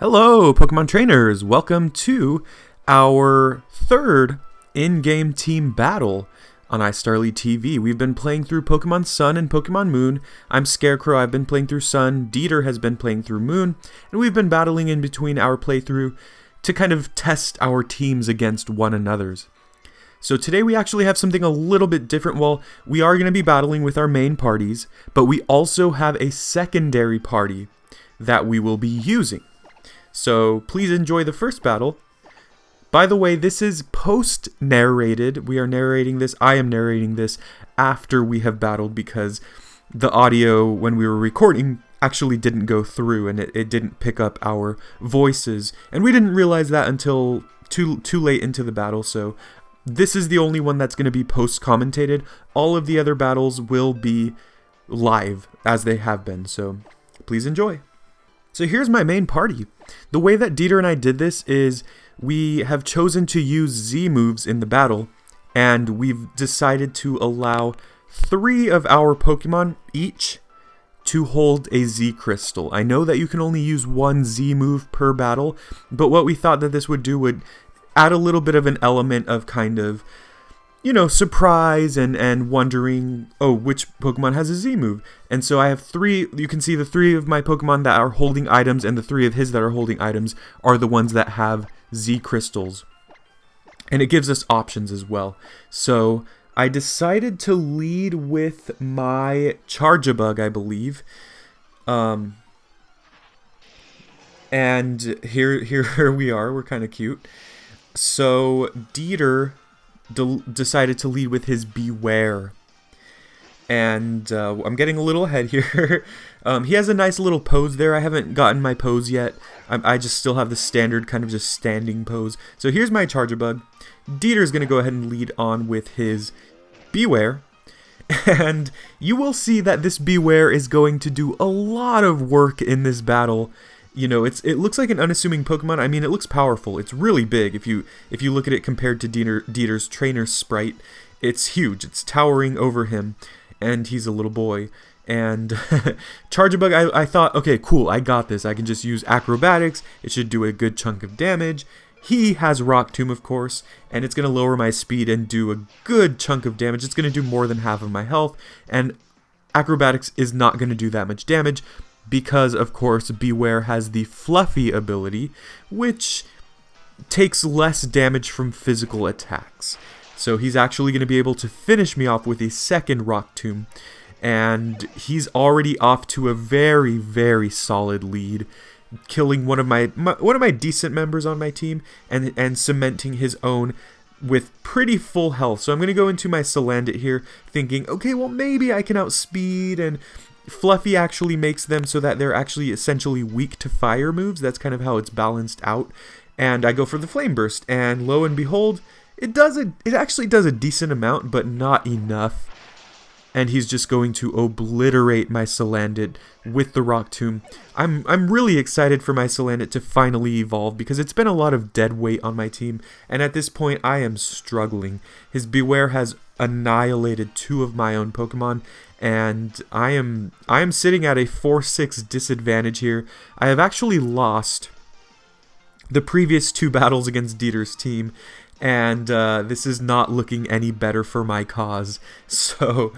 Hello, Pokemon trainers! Welcome to our third in-game team battle on iStarly TV. We've been playing through Pokemon Sun and Pokemon Moon. I'm Scarecrow, I've been playing through Sun, Deiter has been playing through Moon, and we've been battling in between our playthrough to kind of test our teams against one another's. So today we actually have something a little bit different. Well, we are going to be battling with our main parties, but we also have a secondary party that we will be using. So please enjoy the first battle. By the way, this is post-narrated. We are narrating this. I am narrating this after we have battled because the audio when we were recording actually didn't go through and it didn't pick up our voices. And we didn't realize that until too late into the battle. So this is the only one that's going to be post-commentated. All of the other battles will be live as they have been. So please enjoy. So here's my main party. The way that Deiter and I did this is we have chosen to use Z moves in the battle, and we've decided to allow 3 of our Pokemon each to hold a Z crystal. I know that you can only use 1 Z move per battle, but what we thought that this would do would add a little bit of an element of kind of, you know, surprise and wondering, oh, which Pokemon has a Z move? And so I have 3, you can see the 3 of my Pokemon that are holding items and the 3 of his that are holding items are the ones that have Z crystals. And it gives us options as well. So I decided to lead with my Charjabug, I believe. And here we are, we're kind of cute. So Deiter decided to lead with his Beware. And I'm getting a little ahead here. He has a nice little pose there. I haven't gotten my pose yet. I just still have the standard kind of just standing pose. So here's my Charjabug. Deiter's going to go ahead and lead on with his Beware. And you will see that this Beware is going to do a lot of work in this battle. You know, it looks like an unassuming Pokemon. I mean, it looks powerful. It's really big. If you look at it compared to Deiter's trainer sprite, it's huge. It's towering over him, and he's a little boy. And Charjabug, I thought, okay, cool, I got this. I can just use acrobatics. It should do a good chunk of damage. He has Rock Tomb, of course, and it's going to lower my speed and do a good chunk of damage. It's going to do more than half of my health, and acrobatics is not going to do that much damage, because, of course, Beware has the Fluffy ability, which takes less damage from physical attacks. So he's actually going to be able to finish me off with a second Rock Tomb, and he's already off to a very, very solid lead, killing one of my decent members on my team and cementing his own with pretty full health. So I'm going to go into my Salandit here thinking, okay, well, maybe I can outspeed, and Fluffy actually makes them so that they're actually essentially weak to fire moves. That's kind of how it's balanced out. And I go for the Flame Burst, and lo and behold, it actually does a decent amount, but not enough. And he's just going to obliterate my Salandit with the Rock Tomb. I'm really excited for my Salandit to finally evolve, because it's been a lot of dead weight on my team, and at this point I am struggling. His Beware has annihilated 2 of my own Pokemon, and I am sitting at a 4-6 disadvantage here. I have actually lost the previous 2 battles against Deiter's team, and this is not looking any better for my cause. So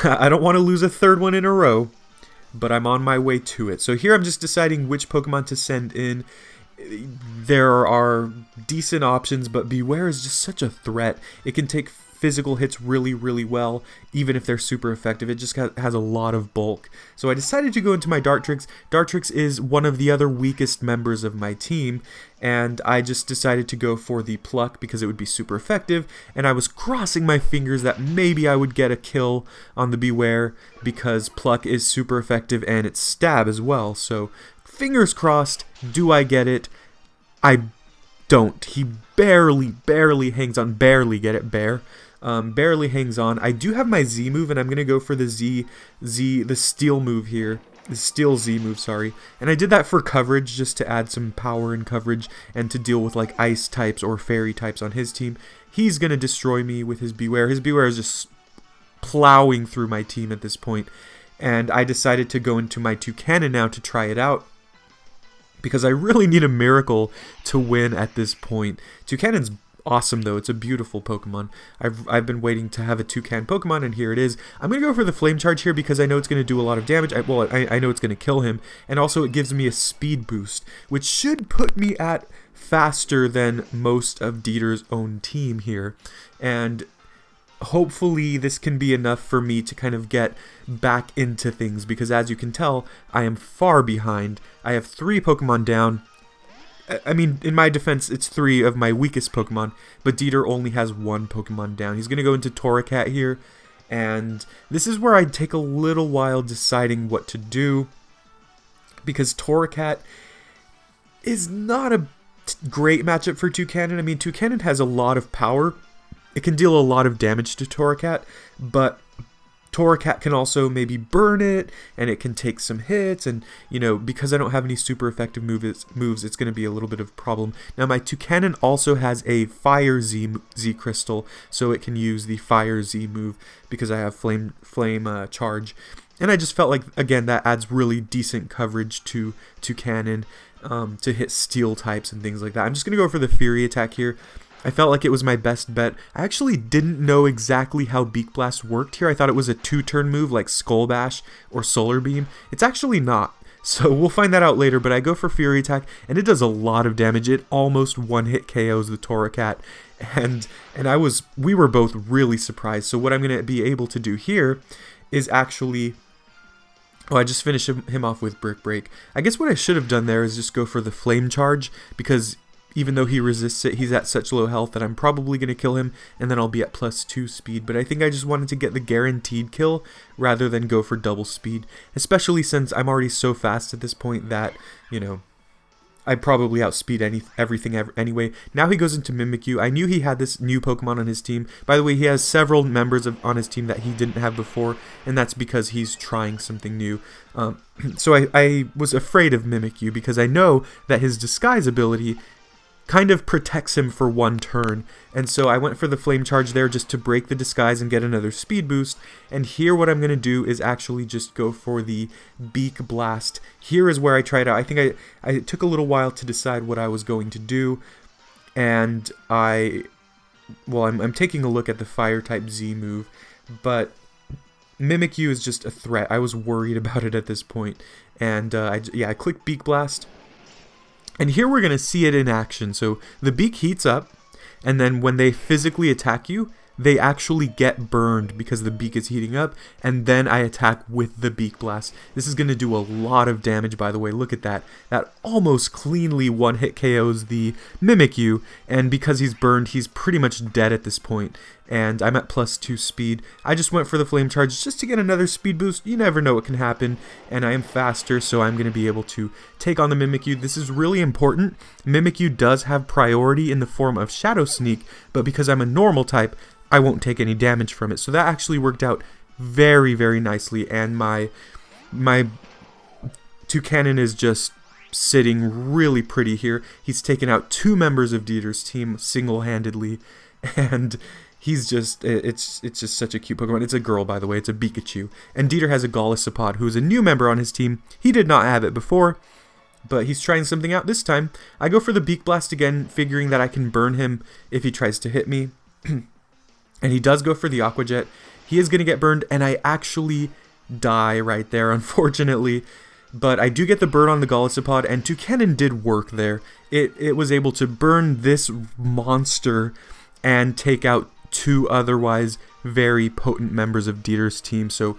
I don't want to lose a 3rd one in a row, but I'm on my way to it. So here I'm just deciding which Pokemon to send in. There are decent options, but Beware is just such a threat. It can take physical hits really, really well, even if they're super effective. It just has a lot of bulk. So I decided to go into my Dartrix. Dartrix is one of the other weakest members of my team, and I just decided to go for the Pluck because it would be super effective, and I was crossing my fingers that maybe I would get a kill on the Beware because Pluck is super effective and it's Stab as well. So fingers crossed, do I get it? I don't. He barely hangs on. Barely get it, bear. Barely hangs on. I do have my Z move, and I'm going to go for the the Steel move here. The Steel Z move, sorry. And I did that for coverage, just to add some power and coverage, and to deal with like ice types or fairy types on his team. He's going to destroy me with his Beware. His Beware is just plowing through my team at this point. And I decided to go into my Toucannon now to try it out. because I really need a miracle to win at this point. Toucanon's awesome though. It's a beautiful Pokemon. I've been waiting to have a Toucan Pokemon, and here it is. I'm going to go for the Flame Charge here because I know it's going to do a lot of damage. I know it's going to kill him, and also it gives me a speed boost, which should put me at faster than most of Deiter's own team here. And hopefully this can be enough for me to kind of get back into things, because as you can tell, I am far behind. I have 3 Pokemon down. I mean, in my defense, it's 3 of my weakest Pokemon, but Deiter only has 1 Pokemon down. He's going to go into Torracat here, and this is where I'd take a little while deciding what to do, because Torracat is not a great matchup for Toucanon. I mean, Toucanon has a lot of power. It can deal a lot of damage to Torracat, but Torracat can also maybe burn it, and it can take some hits, and, you know, because I don't have any super effective moves, it's going to be a little bit of a problem. Now, my Toucanon also has a Fire Z Crystal, so it can use the Fire Z move, because I have Flame Charge. And I just felt like, again, that adds really decent coverage to Toucanon, to hit Steel types and things like that. I'm just going to go for the Fury attack here. I felt like it was my best bet. I actually didn't know exactly how Beak Blast worked here. I thought it was a 2-turn move like Skull Bash or Solar Beam. It's actually not. So we'll find that out later, but I go for Fury Attack, and it does a lot of damage. It almost one-hit KOs the Torracat, and we were both really surprised. So what I'm going to be able to do here is actually... Oh, I just finished him off with Brick Break. I guess what I should have done there is just go for the Flame Charge, because even though he resists it, he's at such low health that I'm probably going to kill him, and then I'll be at +2 speed. But I think I just wanted to get the guaranteed kill rather than go for double speed, especially since I'm already so fast at this point that, you know, I probably outspeed everything anyway. Now he goes into Mimikyu. I knew he had this new Pokemon on his team. By the way, he has several members on his team that he didn't have before, and that's because he's trying something new. So I was afraid of Mimikyu because I know that his Disguise ability kind of protects him for 1 turn, and so I went for the Flame Charge there just to break the Disguise and get another speed boost. And here what I'm going to do is actually just go for the Beak Blast. Here is where I tried out. I think I took a little while to decide what I was going to do, and I'm taking a look at the Fire type Z move, but Mimikyu is just a threat. I was worried about it at this point, and I clicked Beak Blast. And here we're going to see it in action. So the beak heats up, and then when they physically attack you, they actually get burned because the beak is heating up, and then I attack with the Beak Blast. This is going to do a lot of damage, by the way. Look at that. That almost cleanly one-hit KOs the Mimikyu, and because he's burned, he's pretty much dead at this point. And I'm at +2 speed. I just went for the Flame Charge just to get another speed boost. You never know what can happen, and I am faster, so I'm going to be able to take on the Mimikyu. This is really important. Mimikyu does have priority in the form of Shadow Sneak, but because I'm a normal type, I won't take any damage from it. So that actually worked out very, very nicely, and my Toucanon is just sitting really pretty here. He's taken out 2 members of Deiter's team single-handedly, and he's just, it's just such a cute Pokemon. It's a girl, by the way. It's a Pikachu. And Deiter has a Golisopod, who is a new member on his team. He did not have it before, but he's trying something out this time. I go for the Beak Blast again, figuring that I can burn him if he tries to hit me. And he does go for the Aqua Jet. He is going to get burned, and I actually die right there, unfortunately. But I do get the burn on the Golisopod, and Toucanon did work there. It was able to burn this monster and take out 2 otherwise very potent members of Deiter's team. So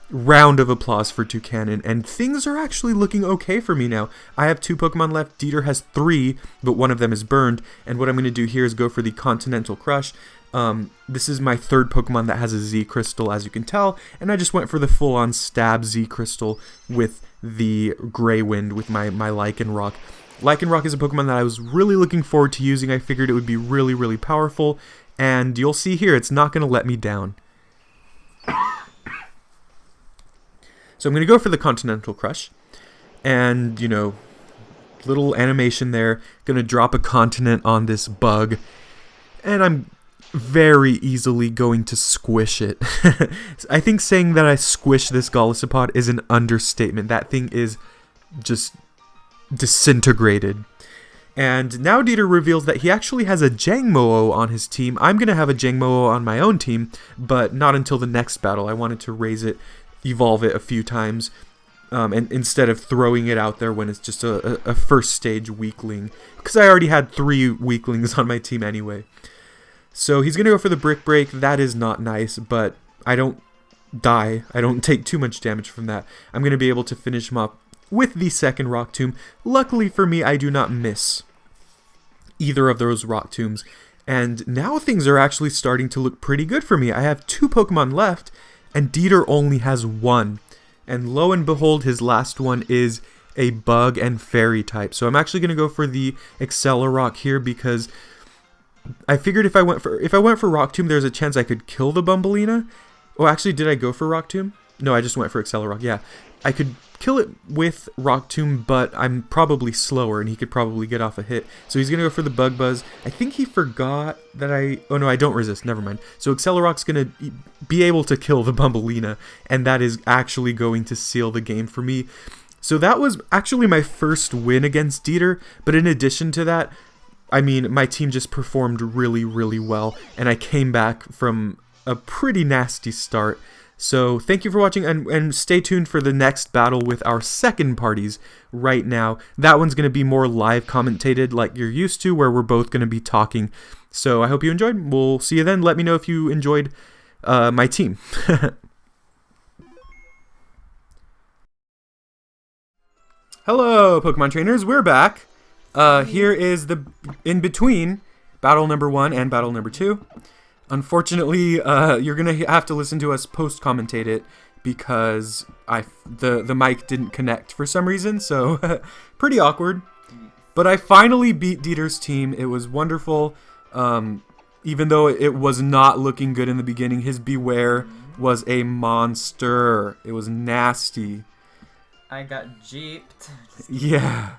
round of applause for Toucanon, and things are actually looking okay for me now. I have 2 Pokemon left. Deiter has 3, but 1 of them is burned. And what I'm going to do here is go for the Continental Crush. This is my 3rd Pokemon that has a Z Crystal, as you can tell, and I just went for the full-on Stab Z Crystal with the Grey Wind with my Lycanroc. Lycanroc is a Pokemon that I was really looking forward to using. I figured it would be really, really powerful, and you'll see here, it's not going to let me down. So I'm going to go for the Continental Crush, and, you know, little animation there, going to drop a continent on this bug, and I'm very easily going to squish it. I think saying that I squish this Golisopod is an understatement. That thing is just disintegrated. And now Deiter reveals that he actually has a Jangmo-O on his team. I'm going to have a Jangmo-O on my own team, but not until the next battle. I wanted to raise it, evolve it a few times, and instead of throwing it out there when it's just a first stage weakling. Because I already had 3 weaklings on my team anyway. So he's going to go for the Brick Break. That is not nice, but I don't die. I don't take too much damage from that. I'm going to be able to finish him up with the second Rock Tomb. Luckily for me, I do not miss either of those Rock Tombs. And now things are actually starting to look pretty good for me. I have 2 Pokemon left, and Deiter only has 1. And lo and behold, his last one is a Bug and Fairy type. So I'm actually going to go for the Accelerock here because I figured if I went for Rock Tomb, there's a chance I could kill the Bumbleina. Oh, actually, did I go for Rock Tomb? No, I just went for Accelerock. Yeah, I could kill it with Rock Tomb, but I'm probably slower, and he could probably get off a hit. So he's going to go for the Bug Buzz. I think he forgot that oh no, I don't resist. Never mind. So Accelerock's going to be able to kill the Bumbleina, and that is actually going to seal the game for me. So that was actually my first win against Deiter, but in addition to that, I mean, my team just performed really, really well, and I came back from a pretty nasty start. So thank you for watching, and stay tuned for the next battle with our second parties right now. That one's going to be more live commentated like you're used to, where we're both going to be talking. So I hope you enjoyed. We'll see you then. Let me know if you enjoyed my team. Hello, Pokemon trainers. We're back. Here is the in-between battle number 1 and battle number 2. Unfortunately, you're going to have to listen to us post-commentate it because the mic didn't connect for some reason, so pretty awkward. But I finally beat Deiter's team. It was wonderful. Even though it was not looking good in the beginning, his Beware was a monster. It was nasty. I got jeeped. Yeah.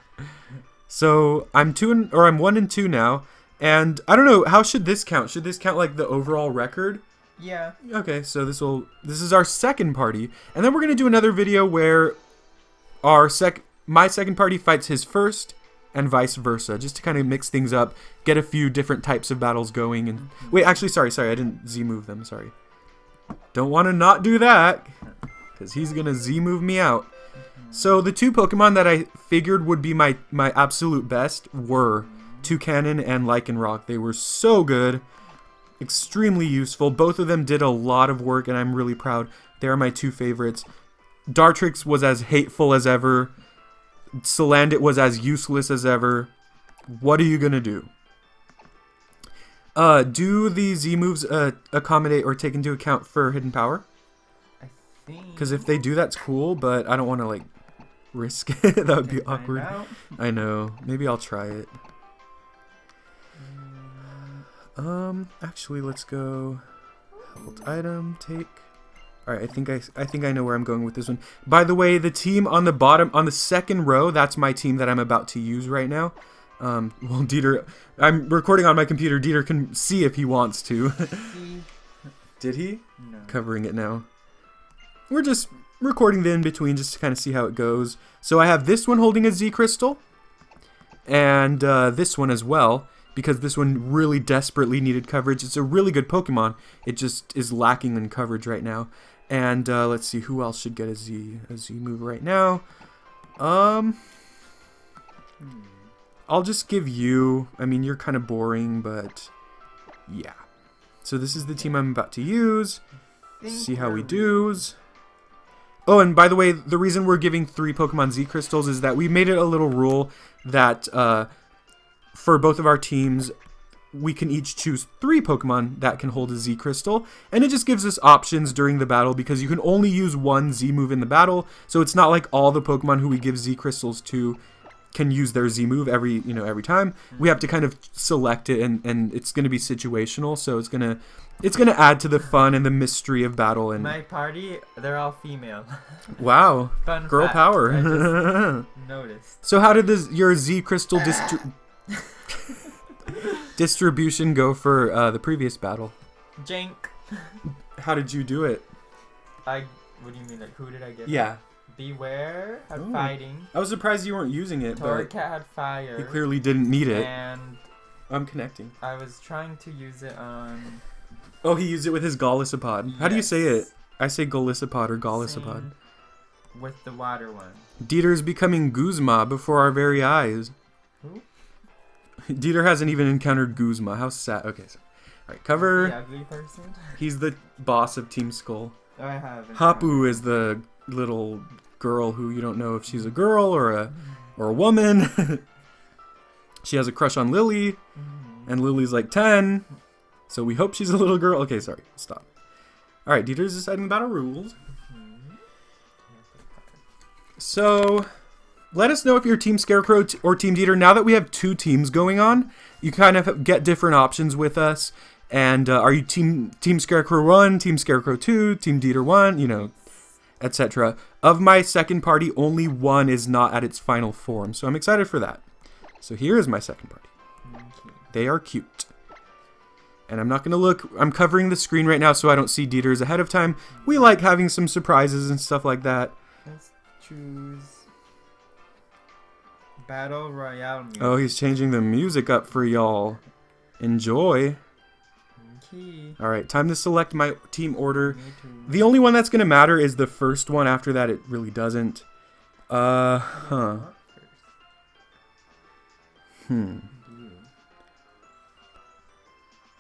So I'm 1 and 2 now. And I don't know, how should this count? Should this count like the overall record? Yeah. Okay, so this is our second party, and then we're gonna do another video where my second party fights his first, and vice versa, just to kind of mix things up, get a few different types of battles going. And wait, actually, sorry, I didn't Z move them. Sorry. Don't want to not do that, because he's gonna Z move me out. So the 2 Pokemon that I figured would be my absolute best were Toucanon and Lycanroc. They were so good, extremely useful. Both of them did a lot of work, and I'm really proud. They are my 2 favorites. Dartrix was as hateful as ever. Salandit was as useless as ever. What are you gonna do? Do the Z moves accommodate or take into account for hidden power? I think. Because if they do, that's cool, but I don't want to like risk it. That would be awkward. I know. Maybe I'll try it. Actually, let's go health item, take. Alright, I think I know where I'm going with this one. By the way, the team on the bottom, on the second row, that's my team that I'm about to use right now. Well, Deiter, I'm recording on my computer. Deiter can see if he wants to. Did he? No. Covering it now. We're just recording the in-between just to kind of see how it goes. So I have this one holding a Z Crystal, and this one as well, because this one really desperately needed coverage. It's a really good Pokemon. It just is lacking in coverage right now. And let's see, who else should get a Z move right now? I'll just give you, I mean, you're kind of boring, but yeah. So this is the team I'm about to use. See how we do. Oh, and by the way, the reason we're giving 3 Pokemon Z Crystals is that we made it a little rule that for both of our teams, we can each choose 3 Pokemon that can hold a Z Crystal, and it just gives us options during the battle because you can only use 1 Z move in the battle, so it's not like all the Pokemon who we give Z Crystals to can use their Z move every time. We have to kind of select it, and it's going to be situational, so it's going to add to the fun and the mystery of battle. And my party, they're all female. Wow. Fun Girl fact, power. I just noticed. So how did your Z Crystal distribution go for the previous battle? Jank. How did you do it? What do you mean? Like, who did I get? Yeah. Beware had Oh. fighting. I was surprised you weren't using it, but Torcat had fire. you clearly didn't need it. And I'm connecting. I was trying to use it on. Oh, he used it with his Golisopod. How do you say it? I say Golisopod or Golisopod. Same with the water one. Dieter's becoming Guzma before our very eyes. Who? Dieter hasn't even encountered Guzma. How sad. Okay, so. Alright, cover. The ugly person? He's the boss of Team Skull. Oh, I have. Hapu is the little girl who you don't know if she's a girl or a woman. She has a crush on Lily, and Lily's like 10, so we hope she's a little girl. Okay, sorry, stop. All right, Dieter's deciding about our rules. So, let us know if you're Team Scarecrow or Team Dieter. Now that we have two teams going on, you kind of get different options with us. And are you Team Scarecrow 1, Team Scarecrow 2, Team Dieter 1, you know, etc. Of my second party, only one is not at its final form, so I'm excited for that. So here is my second party. They are cute. And I'm not going to look. I'm covering the screen right now so I don't see Dieter's ahead of time. We like having some surprises and stuff like that. Let's choose Battle Royale music. Oh, he's changing the music up for y'all. Enjoy. Okay. All right, time to select my team order. The only one that's going to matter is the first one. After that, it really doesn't. I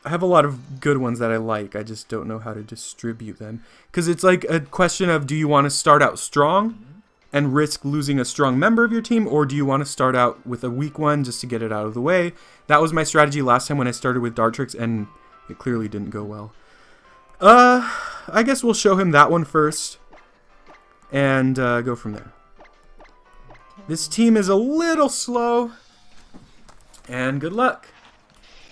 have a lot of good ones that I like. I just don't know how to distribute them. Because it's like a question of, do you want to start out strong and risk losing a strong member of your team? Or do you want to start out with a weak one just to get it out of the way? That was my strategy last time when I started with Dartrix, and it clearly didn't go well. I guess we'll show him that one first. And go from there. This team is a little slow. And good luck.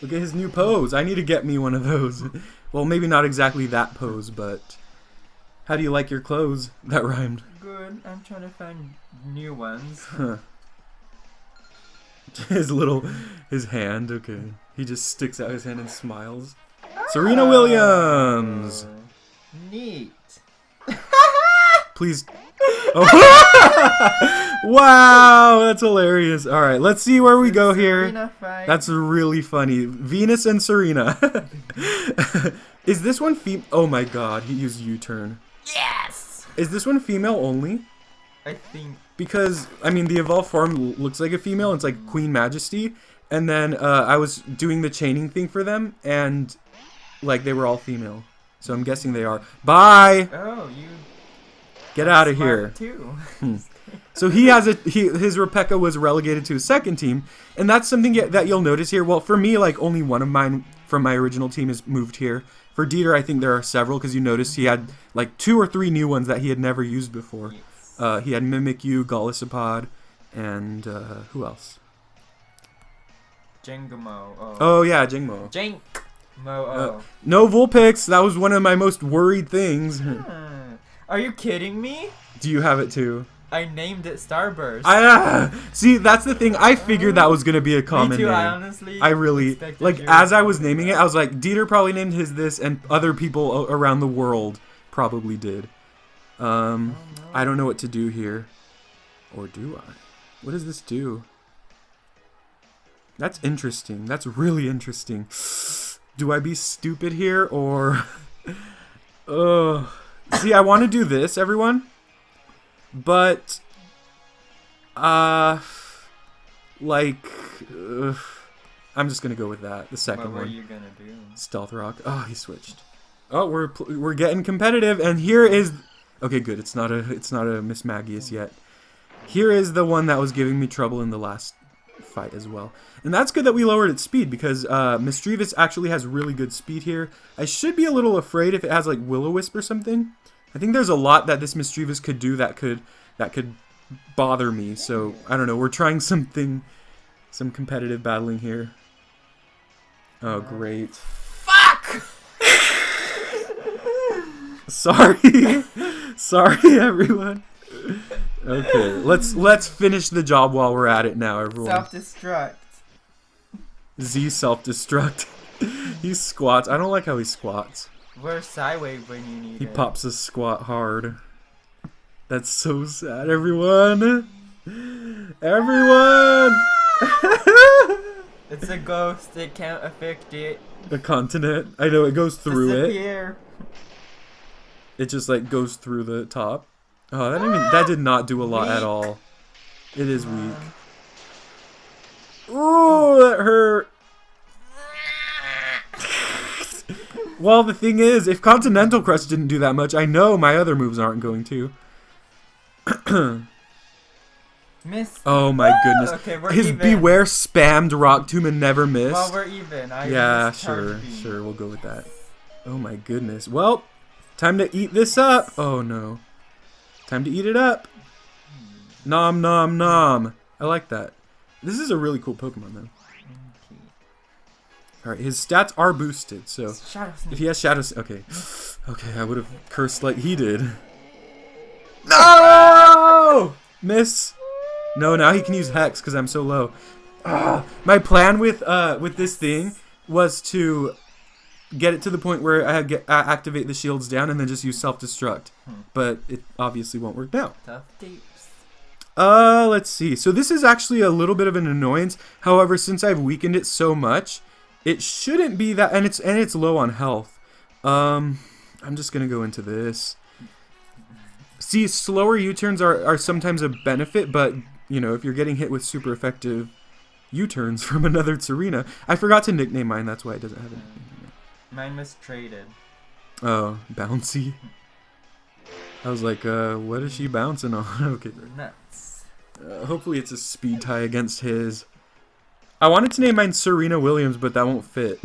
Look at his new pose. I need to get me one of those. Well, maybe not exactly that pose, but... How do you like your clothes? That rhymed. Good. I'm trying to find new ones. Huh. His hand, okay. He just sticks out his hand and smiles. Serena Williams! Neat. Please. Oh. Wow, that's hilarious. All right, let's see where we go here. That's really funny. Venus and Serena. Is this one female? Oh my god, he used U-turn. Yes! Is this one female only? I think. Because, I mean, the evolved form looks like a female. It's like Queen Majesty. And then I was doing the chaining thing for them, and like they were all female. So I'm guessing they are. Bye! Oh, you... Get out of here. Too. So he has his Rebecca was relegated to his second team, and that's something that you'll notice here. Well, for me, like only one of mine from my original team has moved here. For Dieter, I think there are several because you noticed he had like 2 or 3 new ones that he had never used before. Yes. He had Mimikyu, Golisopod, and who else? Jingamo. Oh yeah, Jingmo. Jinkmo. No Vulpix. That was one of my most worried things. Are you kidding me? Do you have it too? I named it Starburst. See, that's the thing. I figured that was gonna be a common me too, name. I honestly. I really like. As I was naming it, I was like, Dieter probably named his this, and other people around the world probably did. Oh, no. I don't know what to do here, or do I? What does this do? That's interesting. That's really interesting. Do I be stupid here, or? See, I want to do this, everyone. But, I'm just gonna go with that. The second one. What were you gonna do? Stealth Rock. Oh, he switched. Oh, we're getting competitive, and here is. Okay, good. It's not a Miss Magius yet. Here is the one that was giving me trouble in the last fight as well, and that's good that we lowered its speed because Misdreavus actually has really good speed here. I should be a little afraid if it has like Will-O-Wisp or something. I think there's a lot that this Misdreavus could do that could bother me. So I don't know. We're trying some competitive battling here. Oh great! Fuck! Sorry, sorry everyone. Okay, let's finish the job while we're at it now, everyone. Self-destruct. Z self-destruct. He squats. I don't like how he squats. Where's Sidewave when you need He it? pops a squat hard. That's so sad, everyone. Everyone. It's a ghost. It can't affect it. A continent. I know it goes through Disappear. it. It just like goes through the top. Oh, that did not do a lot at all. It is weak. Ooh, that hurt. Well, the thing is, if Continental Crush didn't do that much, I know my other moves aren't going to. Miss. Oh my goodness. Okay, we're His even. Beware spammed Rock Tomb and never missed. Well, we're even. Yeah, sure, we'll go with that. Oh my goodness. Well, time to eat this up. Oh no. Time to eat it up. Nom nom nom. I like that. This is a really cool Pokemon though. Alright, his stats are boosted, so if he has Shadow okay. Okay, I would have cursed like he did. No! Miss. No, now he can use Hex because I'm so low. My plan with this thing was to get it to the point where I activate the shields down and then just use self-destruct. But it obviously won't work now. Tough tapes. Let's see. So this is actually a little bit of an annoyance. However, since I've weakened it so much, it shouldn't be that, and it's low on health. I'm just gonna go into this. See, slower U-turns are sometimes a benefit, but you know, if you're getting hit with super effective U-turns from another Serena, I forgot to nickname mine. That's why it doesn't have a nickname. Mine was traded. Oh, bouncy. I was like, what is she bouncing on? Okay, great. Nuts. Hopefully it's a speed tie against his. I wanted to name mine Serena Williams, but that won't fit.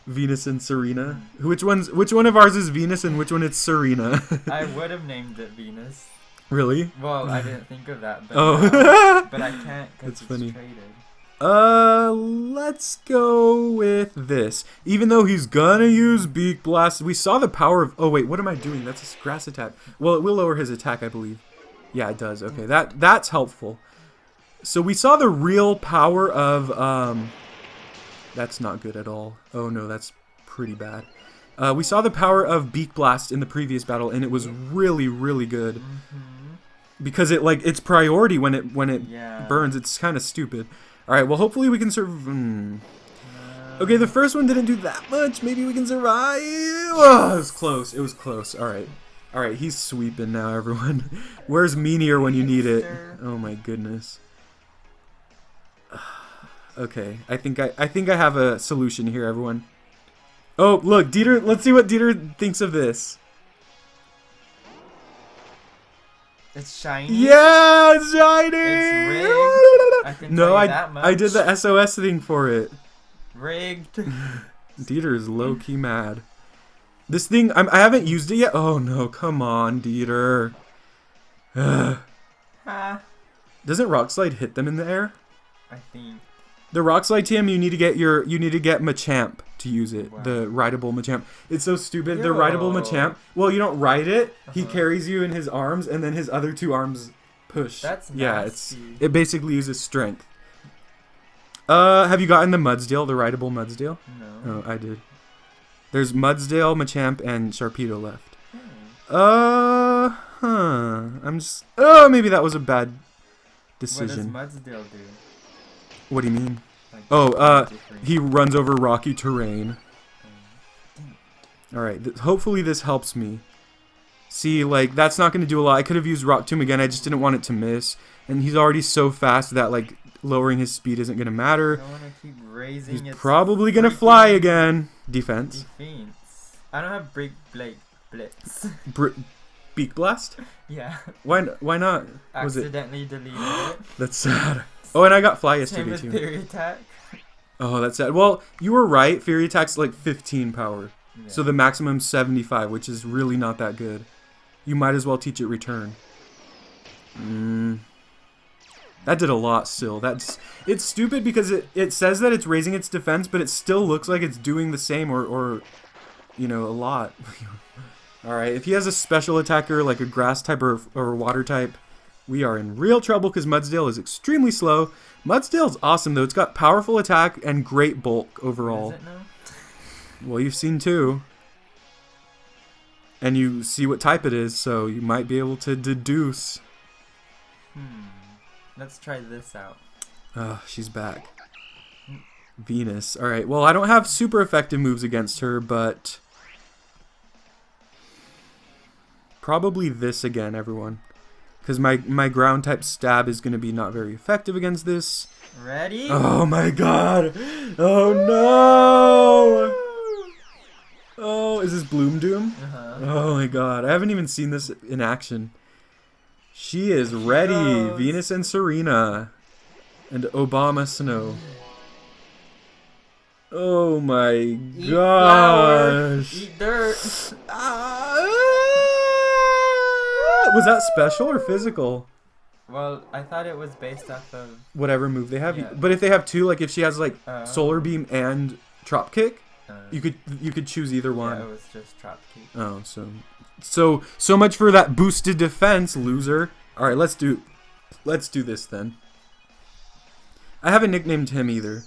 Venus and Serena. Which one of ours is Venus and which one is Serena? I would have named it Venus. Really? Well, I didn't think of that, but but I can't because it's funny. traded. Let's go with this. Even though he's gonna use Beak Blast, we saw the power of. Oh wait, what am I doing? That's a grass attack. Well, it will lower his attack, I believe. Yeah, it does. Okay, that's helpful. So we saw the real power of that's not good at all. Oh no, that's pretty bad. We saw the power of Beak Blast in the previous battle, and it was really, really good. Because it's priority when it burns. It's kind of stupid. All right, well hopefully we can Okay, the first one didn't do that much. Maybe we can survive. Oh, it was close. It was close. All right, he's sweeping now, everyone. Where's Meteor when you need it? Oh my goodness. Okay, I think I have a solution here, everyone. Oh, look, Deiter. Let's see what Deiter thinks of this. It's shiny. Yeah, it's shiny. It's rigged. I can no, tell you that much. I did the SOS thing for it. Rigged. Dieter is low key mad. This thing, I haven't used it yet. Oh no, come on, Deiter. Doesn't Rock Slide hit them in the air? I think. The Rock Slide TM, you need to get Machamp to use it. Wow. The rideable Machamp. It's so stupid. Yo. The rideable Machamp. Well, you don't ride it. He carries you in his arms, and then his other two arms push. That's nasty. It basically uses strength. Have you gotten the Mudsdale, the rideable Mudsdale? No. Oh, I did. There's Mudsdale, Machamp, and Sharpedo left. I'm just. Oh, maybe that was a bad decision. What does Mudsdale do? What do you mean? Like, he runs over rocky terrain. Alright, hopefully this helps me. See, like, that's not going to do a lot. I could have used Rock Tomb again, I just didn't want it to miss. And he's already so fast that, like, lowering his speed isn't going to matter. I want to keep raising. He's probably going to fly again. Defense. I don't have Blitz. Beak Blast? Yeah. Why not? Accidentally deleted it. That's sad. Oh, and I got Fly yesterday Same too. with Fury Attack. Oh, that's sad. Well, you were right. Fury Attack's like 15 power. Yeah. So the maximum's 75, which is really not that good. You might as well teach it Return. That did a lot still. It's stupid because it says that it's raising its defense, but it still looks like it's doing the same or you know, a lot. Alright, if he has a special attacker like a grass type or water type, we are in real trouble because Mudsdale is extremely slow. Mudsdale's awesome though. It's got powerful attack and great bulk overall. What is it now? Well, you've seen two. and you see what type it is, so you might be able to deduce. Let's try this out. She's back. Venus. Alright, well, I don't have super effective moves against her, but probably this again, everyone. Because my ground type stab is going to be not very effective against this. Ready? Oh my god! Oh no! Oh, is this Bloom Doom? Oh my god, I haven't even seen this in action. She is ready. Venus and Serena. And Obama Snow. Oh my Eat gosh. Flowers. Eat dirt. Was that special or physical? Well, I thought it was based off of Whatever move they have. Yeah. But if they have two, like if she has like Solar Beam and Drop Kick, you could choose either one. Yeah, it was just Drop Kick. Oh, so much for that boosted defense, loser. All right, let's do this then. I haven't nicknamed him either.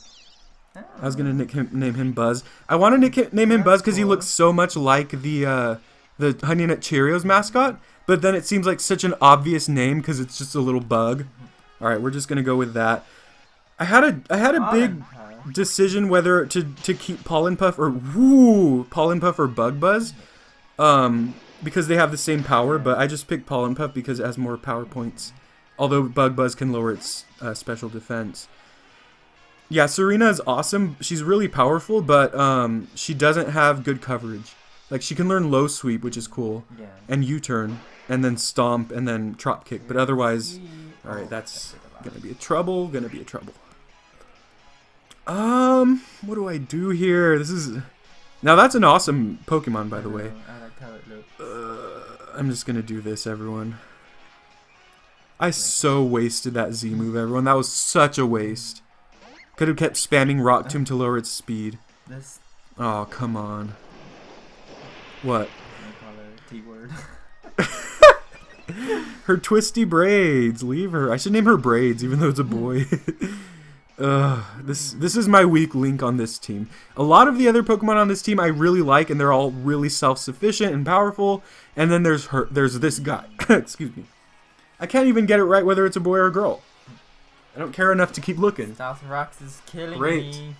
I was gonna name him Buzz. I want to name him Buzz because he looks so much like the Honey Nut Cheerios mascot. But then it seems like such an obvious name because it's just a little bug. All right, we're just gonna go with that. I had a big decision whether to keep Pollen Puff or Bug Buzz, because they have the same power. But I just picked Pollen Puff because it has more power points. Although Bug Buzz can lower its special defense. Yeah, Serena is awesome. She's really powerful, but she doesn't have good coverage. Like, she can learn low sweep, which is cool, and U-turn, and then stomp, and then drop kick. But otherwise, all right, that's gonna be a trouble. What do I do here? Now that's an awesome Pokemon, by the way. I like how it looks. I'm just gonna do this, everyone. I so wasted that Z move, everyone. That was such a waste. Could have kept spamming Rock Tomb to lower its speed. Oh, come on. What? T-word. Her twisty braids. Leave her. I should name her Braids, even though it's a boy. This is my weak link on this team. A lot of the other Pokemon on this team I really like, and they're all really self-sufficient and powerful. And then there's this guy. Excuse me. I can't even get it right whether it's a boy or a girl. I don't care enough to keep looking. South Rocks is killing me.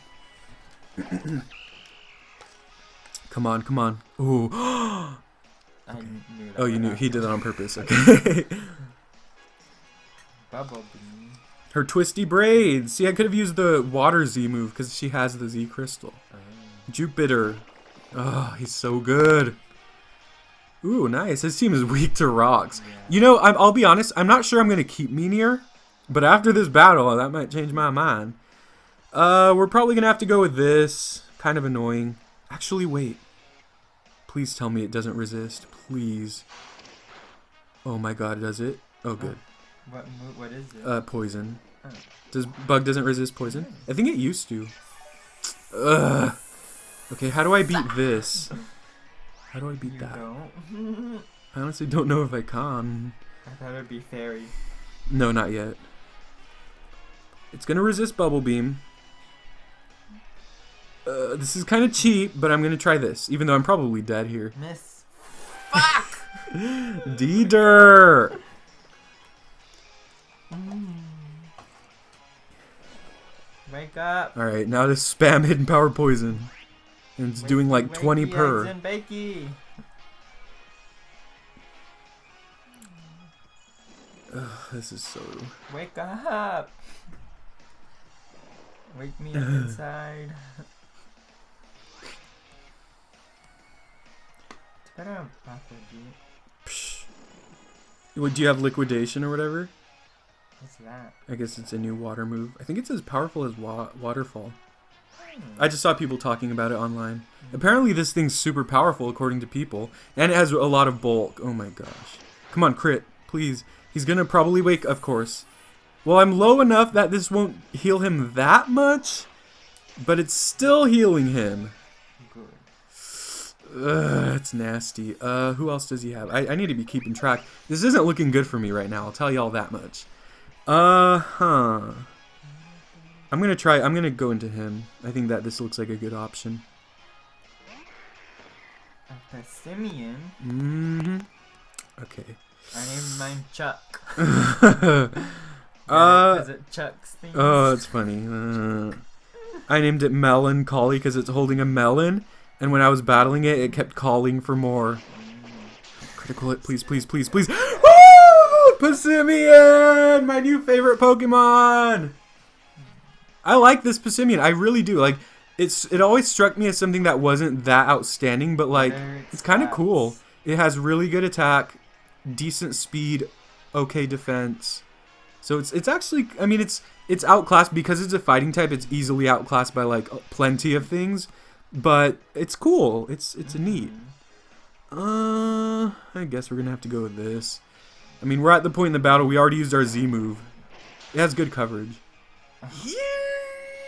Come on. Ooh. Okay. I knew that. Oh, you knew. He did it on purpose. Okay. Bubble Beam. Her twisty braids. See, I could have used the water Z move because she has the Z crystal. Jupiter. Oh, he's so good. Ooh, nice. His team is weak to rocks. Yeah. You know, I'll be honest. I'm not sure I'm going to keep Meteor. But after this battle, that might change my mind. We're probably going to have to go with this. Kind of annoying. Actually, wait. Please tell me it doesn't resist. Please. Oh my god, does it? Oh, good. What is it? Poison. Bug doesn't resist poison? I think it used to. Ugh. Okay, how do I beat this? How do I beat that? Don't. I honestly don't know if I can. I thought it would be Fairy. No, not yet. It's gonna resist Bubble Beam. This is kind of cheap, but I'm gonna try this, even though I'm probably dead here. Miss. Fuck! Deiter! Wake up! Alright, now to spam Hidden Power Poison. And it's doing like 20 per. And bakey. This is so... Wake up! Wake me up inside. It's better Psh. What, do you have liquidation or whatever? What's that? I guess it's a new water move. I think it's as powerful as waterfall. I just saw people talking about it online. Apparently this thing's super powerful according to people. And it has a lot of bulk. Oh my gosh. Come on, crit. Please. He's gonna probably wake, of course. Well, I'm low enough that this won't heal him that much. But it's still healing him. Good. Ugh, it's nasty. Who else does he have? I need to be keeping track. This isn't looking good for me right now. I'll tell y'all that much. I'm gonna go into him. I think that this looks like a good option. Persimmon? Mm-hmm. Okay. I named mine Chuck. Uh, Because it chucks things. Oh, that's funny. I named it Melancholy because it's holding a melon, and when I was battling it, it kept calling for more. Critical hit, please, please, please, please. Woo! Persimmon! My new favorite Pokemon! I like this Persimmon. I really do. Like, it always struck me as something that wasn't that outstanding, but like, it's kind of cool. It has really good attack, decent speed, okay defense. So it's actually, I mean, it's outclassed because it's a fighting type. It's easily outclassed by like plenty of things, but it's cool. It's neat. I guess we're gonna have to go with this. I mean, we're at the point in the battle. We already used our Z move. It has good coverage.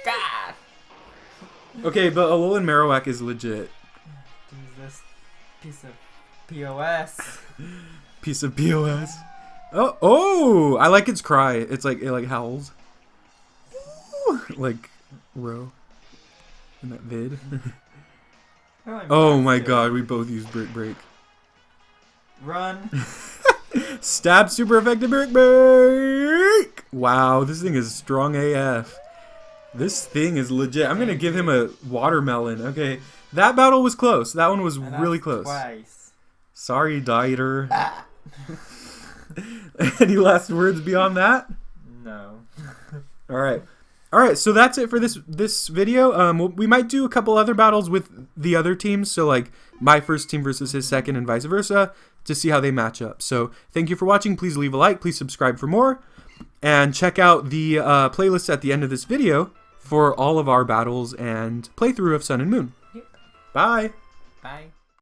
God. Okay, but Alolan Marowak is legit. Use this piece of POS. Piece of POS. Oh! I like its cry. It's like it like howls. Like Ro in that vid. Oh my god, we both used Brick Break. Run. Stab super effective Brick Break! Wow, this thing is strong AF. This thing is legit. I'm gonna give him a watermelon. Okay, that battle was close. That one was really close. Twice. Sorry, Deiter. Any last words beyond that? No. All right. So that's it for this video. We might do a couple other battles with the other teams. So like my first team versus his second, and vice versa, to see how they match up. So thank you for watching. Please leave a like. Please subscribe for more, and check out the playlist at the end of this video for all of our battles and playthrough of Sun and Moon. Yep. Bye. Bye.